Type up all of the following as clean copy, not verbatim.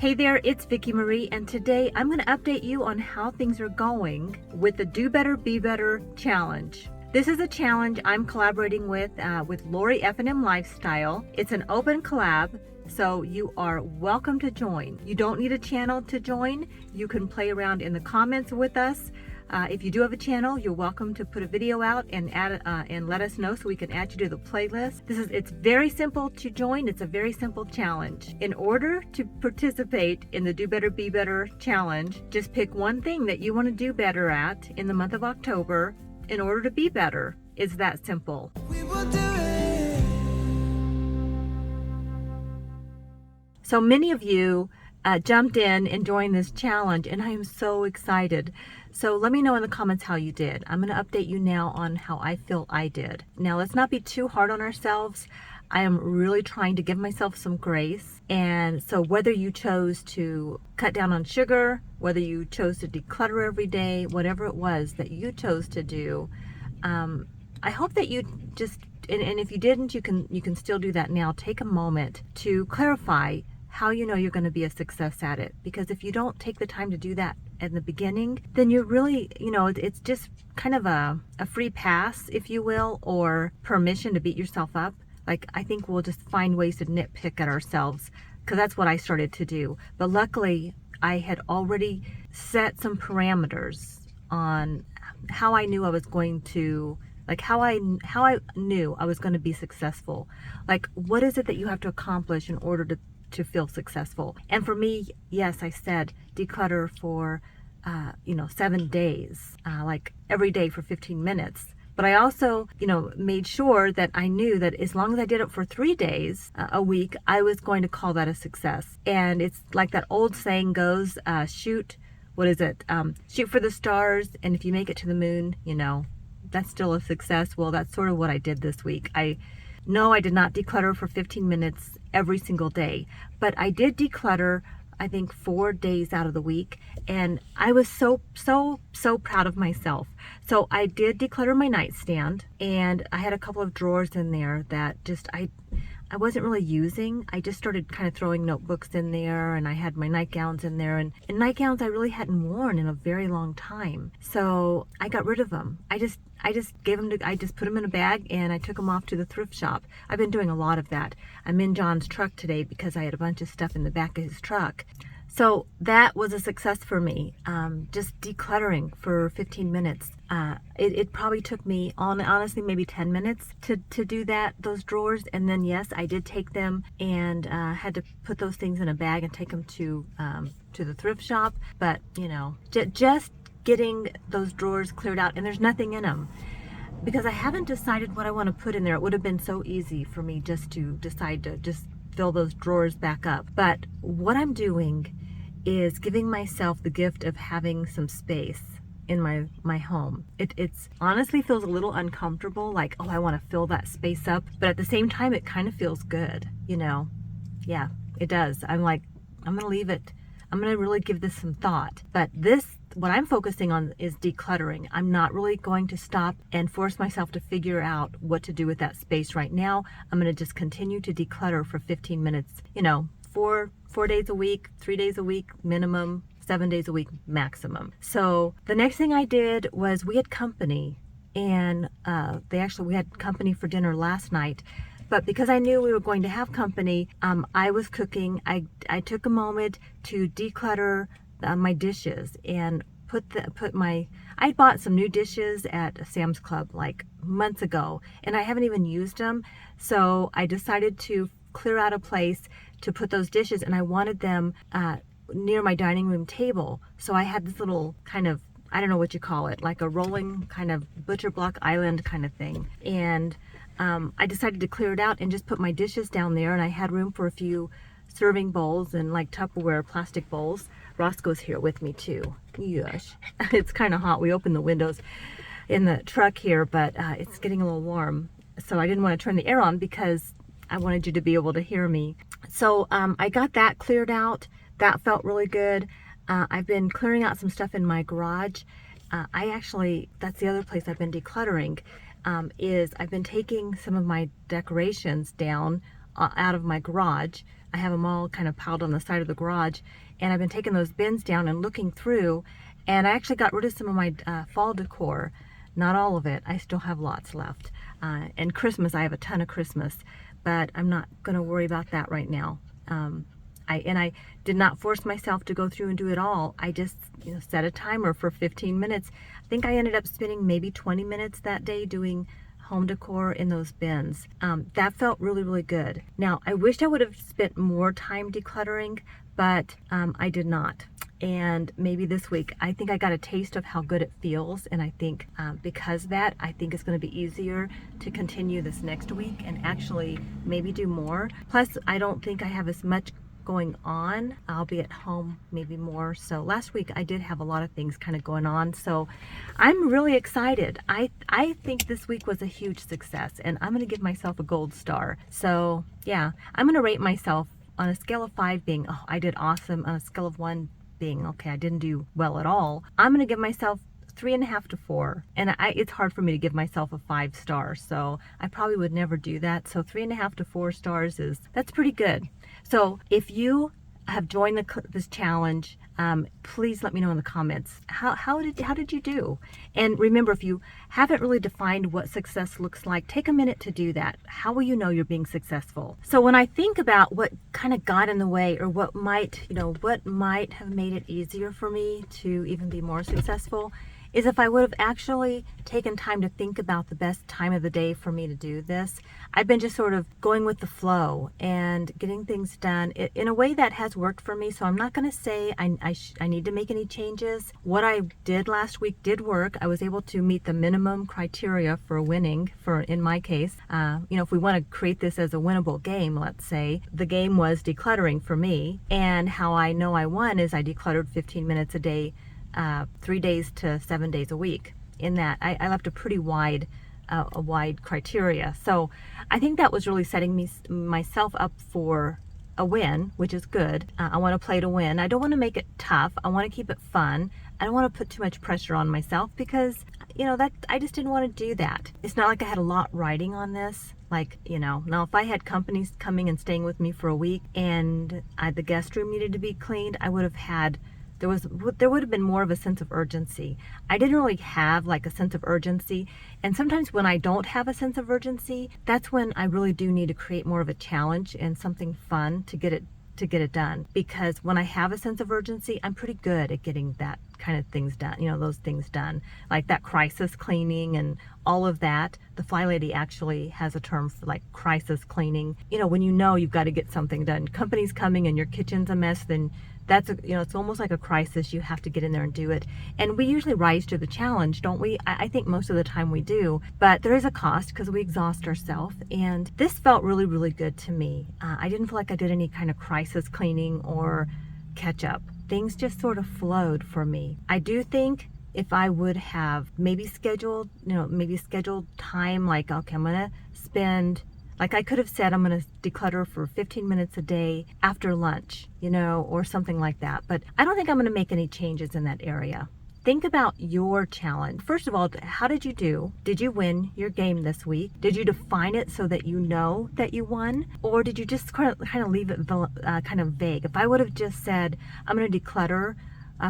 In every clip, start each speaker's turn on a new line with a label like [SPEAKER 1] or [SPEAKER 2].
[SPEAKER 1] Hey there, it's Vicky Marie, and today I'm going to update you on how things are going with the Do Better, Be Better challenge. This is a challenge I'm collaborating with Lori F&M Lifestyle. It's an open collab, so you are welcome to join. You don't need a channel to join. You can play around in the comments with us. If you do have a channel, you're welcome to put a video out and add and let us know so we can add you to the playlist. It's very simple to join. It's a very simple challenge. In order to participate in the Do Better Be Better challenge, just pick one thing that you want to do better at in the month of October in order to be better. It's that simple. We will do it. So many of you jumped in and joined this challenge, and I am so excited. So let me know in the comments how you did. I'm going to update you now on how I feel I did. Now, let's not be too hard on ourselves. I am really trying to give myself some grace. And so whether you chose to cut down on sugar, whether you chose to declutter every day, whatever it was that you chose to do, I hope that you just, and if you didn't, you can still do that now. Take a moment to clarify how you know you're going to be a success at it. Because if you don't take the time to do that in the beginning, then you're really, it's just kind of a free pass, if you will, or permission to beat yourself up. Like, I think we'll just find ways to nitpick at ourselves, because that's what I started to do. But luckily, I had already set some parameters on how I knew I was going to, like how I knew I was going to be successful. Like, what is it that you have to accomplish in order to feel successful? And for me, yes, I said declutter for 7 days, like every day for 15 minutes. But I also, made sure that I knew that as long as I did it for 3 days a week, I was going to call that a success. And it's like that old saying goes, shoot for the stars, and if you make it to the moon, that's still a success. Well, that's sort of what I did this week. No, I did not declutter for 15 minutes every single day, but I did declutter, I think, 4 days out of the week, and I was so proud of myself. So I did declutter my nightstand, and I had a couple of drawers in there that just I wasn't really using. I just started kind of throwing notebooks in there, and I had my nightgowns in there, and nightgowns I really hadn't worn in a very long time. So I got rid of them. I just put them in a bag, and I took them off to the thrift shop. I've been doing a lot of that. I'm in John's truck today because I had a bunch of stuff in the back of his truck. So that was a success for me, just decluttering for 15 minutes. It probably took me, honestly, maybe 10 minutes to do those drawers. And then, yes, I did take them and had to put those things in a bag and take them to the thrift shop. But, just getting those drawers cleared out, and there's nothing in them. Because I haven't decided what I want to put in there. It would have been so easy for me just to decide to just fill those drawers back up. But what I'm doing is giving myself the gift of having some space in my home. It's honestly feels a little uncomfortable, like, oh, I want to fill that space up, but at the same time it kind of feels good, yeah, it does. I'm like, I'm gonna leave it, I'm gonna really give this some thought. But what I'm focusing on is decluttering. I'm not really going to stop and force myself to figure out what to do with that space right now. I'm going to just continue to declutter for 15 minutes, 4 days a week, 3 days a week minimum, 7 days a week maximum. So the next thing I did was we had company, and we had company for dinner last night. But because I knew we were going to have company, I was cooking. I took a moment to declutter my dishes and I bought some new dishes at Sam's Club like months ago, and I haven't even used them. So I decided to clear out a place to put those dishes, and I wanted them near my dining room table. So I had this little kind of, I don't know what you call it, like a rolling kind of butcher block island kind of thing. And I decided to clear it out and just put my dishes down there, and I had room for a few serving bowls and like Tupperware plastic bowls. Roscoe's here with me too. Yush. It's kind of hot. We opened the windows in the truck here, but it's getting a little warm. So I didn't want to turn the air on because I wanted you to be able to hear me. So I got that cleared out. That felt really good. I've been clearing out some stuff in my garage. That's the other place I've been decluttering, is I've been taking some of my decorations down out of my garage I have them all kind of piled on the side of the garage, and I've been taking those bins down and looking through, and I actually got rid of some of my fall decor. Not all of it. I still have lots left. And Christmas, I have a ton of Christmas, but I'm not going to worry about that right now. I did not force myself to go through and do it all. I just set a timer for 15 minutes. I think I ended up spending maybe 20 minutes that day doing home decor in those bins. That felt really, really good. Now, I wished I would have spent more time decluttering, but I did not. And maybe this week, I think I got a taste of how good it feels. And I think because of that, I think it's going to be easier to continue this next week and actually maybe do more. Plus, I don't think I have as much going on. I'll be at home maybe more. So last week I did have a lot of things kind of going on. So I'm really excited. I think this week was a huge success, and I'm going to give myself a gold star. So yeah, I'm going to rate myself on a scale of 5 being, oh, I did awesome, on a scale of 1 being, okay, I didn't do well at all. I'm going to give myself 3.5 to 4, and it's hard for me to give myself a 5 star, so I probably would never do that. So 3.5 to 4 stars that's pretty good. So if you have joined this challenge, please let me know in the comments how did you do. And remember, if you haven't really defined what success looks like, take a minute to do that. How will you know you're being successful? So when I think about what kind of got in the way, or what might have made it easier for me to even be more successful, is if I would have actually taken time to think about the best time of the day for me to do this. I've been just sort of going with the flow and getting things done in a way that has worked for me. So I'm not going to say I need to make any changes. What I did last week did work. I was able to meet the minimum criteria for winning, in my case. If we want to create this as a winnable game, let's say, the game was decluttering for me. And how I know I won is I decluttered 15 minutes a day, 3 days to 7 days a week. In that, I left a pretty wide criteria. So I think that was really setting myself up for a win, which is good. I want to play to win. I don't want to make it tough. I want to keep it fun. I don't want to put too much pressure on myself, because that I just didn't want to do that. It's not like I had a lot riding on this. Now if I had companies coming and staying with me for a week and the guest room needed to be cleaned, I would have had there would have been more of a sense of urgency. I didn't really have a sense of urgency. And sometimes when I don't have a sense of urgency, that's when I really do need to create more of a challenge and something fun to get it done. Because when I have a sense of urgency, I'm pretty good at getting that kind of things done, those things done, like that crisis cleaning and all of that. The Fly Lady actually has a term for crisis cleaning. When you've got to get something done. Company's coming and your kitchen's a mess, then that's it's almost like a crisis. You have to get in there and do it. And we usually rise to the challenge, don't we? I think most of the time we do, but there is a cost because we exhaust ourselves. And this felt really, really good to me. I didn't feel like I did any kind of crisis cleaning or catch up. Things just sort of flowed for me. I do think if I would have maybe scheduled time, okay, I'm going to spend, I could have said I'm going to declutter for 15 minutes a day after lunch, or something like that. But I don't think I'm going to make any changes in that area. Think about your challenge. First of all, how did you do? Did you win your game this week? Did you define it so that you know that you won? Or did you just kind of leave it kind of vague? If I would have just said, I'm going to declutter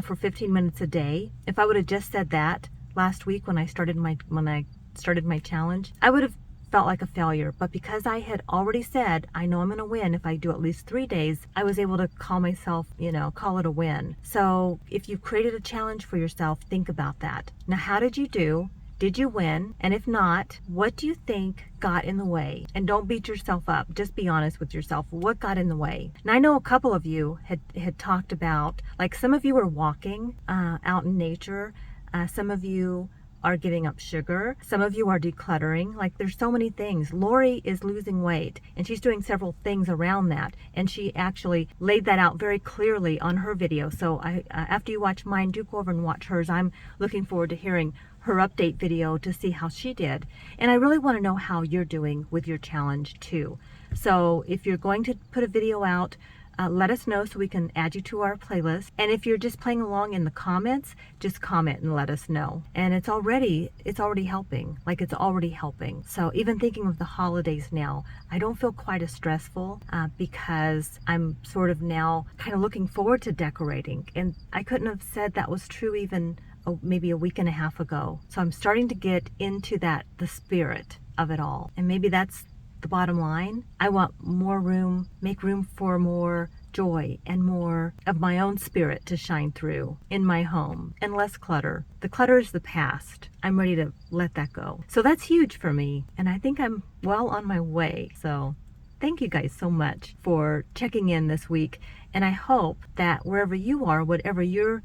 [SPEAKER 1] for 15 minutes a day, if I would have just said that last week when I started my challenge, I would have felt like a failure. But because I had already said, I know I'm going to win if I do at least 3 days, I was able to call it a win. So if you've created a challenge for yourself, think about that. Now, how did you do? Did you win? And if not, what do you think got in the way? And don't beat yourself up. Just be honest with yourself. What got in the way? And I know a couple of you had talked about, some of you are walking out in nature. Some of you are giving up sugar. Some of you are decluttering. There's so many things. Lori is losing weight, and she's doing several things around that. And she actually laid that out very clearly on her video. So after you watch mine, do go over and watch hers. I'm looking forward to hearing her update video to see how she did. And I really want to know how you're doing with your challenge too. So if you're going to put a video out, let us know so we can add you to our playlist. And if you're just playing along in the comments, just comment and let us know. And it's already helping. Like, it's already helping. So even thinking of the holidays now, I don't feel quite as stressful because I'm sort of now kind of looking forward to decorating. And I couldn't have said that was true even maybe a week and a half ago. So I'm starting to get into the spirit of it all. And maybe that's the bottom line. I want more room, make room for more joy and more of my own spirit to shine through in my home, and less clutter. The clutter is the past. I'm ready to let that go. So that's huge for me, and I think I'm well on my way. So thank you guys so much for checking in this week, and I hope that wherever you are, whatever you're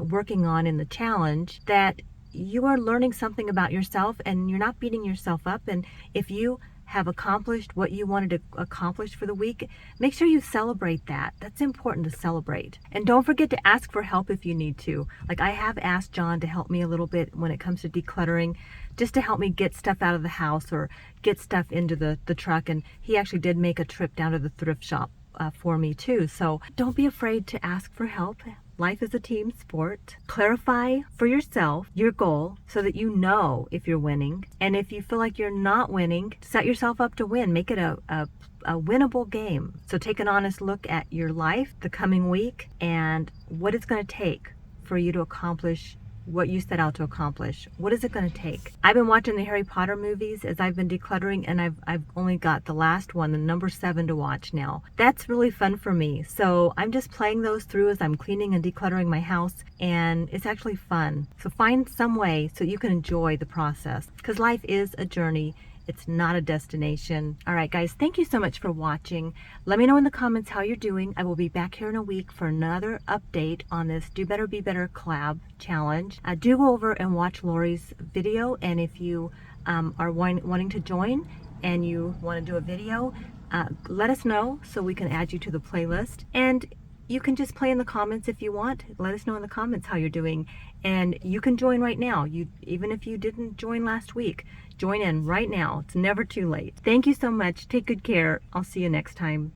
[SPEAKER 1] working on in the challenge, that you are learning something about yourself and you're not beating yourself up. And if you have accomplished what you wanted to accomplish for the week, make sure you celebrate that. That's important to celebrate. And don't forget to ask for help if you need to. Like, I have asked John to help me a little bit when it comes to decluttering, just to help me get stuff out of the house or get stuff into the truck. And he actually did make a trip down to the thrift shop for me too. So don't be afraid to ask for help. Life is a team sport. Clarify for yourself your goal so that you know if you're winning. And if you feel like you're not winning, set yourself up to win. Make it a winnable game. So take an honest look at your life the coming week and what it's going to take for you to accomplish what you set out to accomplish. What is it going to take? I've been watching the Harry Potter movies as I've been decluttering, and I've only got the last one, the number 7, to watch now. That's really fun for me. So I'm just playing those through as I'm cleaning and decluttering my house, and it's actually fun. So find some way so you can enjoy the process, because life is a journey. It's not a destination. All right, guys, thank you so much for watching. Let me know in the comments how you're doing. I will be back here in a week for another update on this Do Better, Be Better collab challenge. Do go over and watch Lori's video, and if you are wanting to join and you want to do a video, let us know so we can add you to the playlist. And you can just play in the comments if you want. Let us know in the comments how you're doing. And you can join right now. Even if you didn't join last week, join in right now. It's never too late. Thank you so much. Take good care. I'll see you next time.